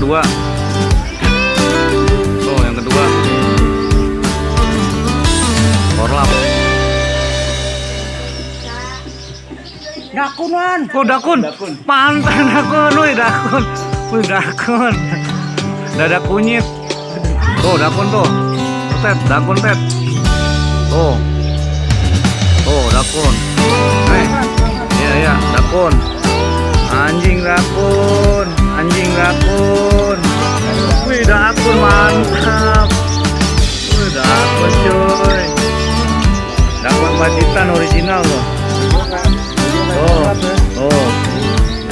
kedua. Tuh yang kedua. Korlap. Dakunan. Oh dakun. Pantan dakun, wih dakun. Wih dakun. Dada kunyit. Tuh dakun tuh. Tet, dakun tet. Tuh. Tuh dakun. Iya dakun. Anjing dakun. Anjing dakun. Wih dakun mantap. Wih dakun cuy. Dakun pacitan original loh. Oh,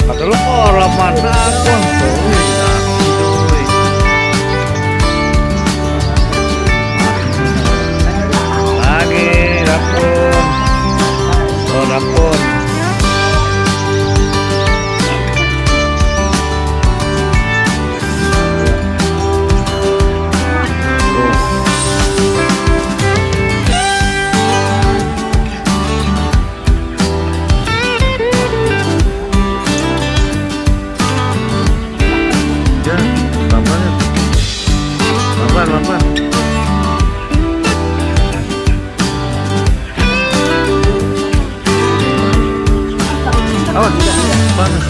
kata lu korlap mantap dakun. Wih dakun cuy. Lagi dakun. Oh dakun. Pelan-pelan. Awas, panas.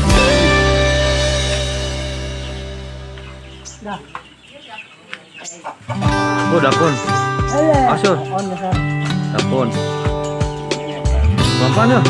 Oh, dakun. Asyur. Dakun. Pelan-pelan ya.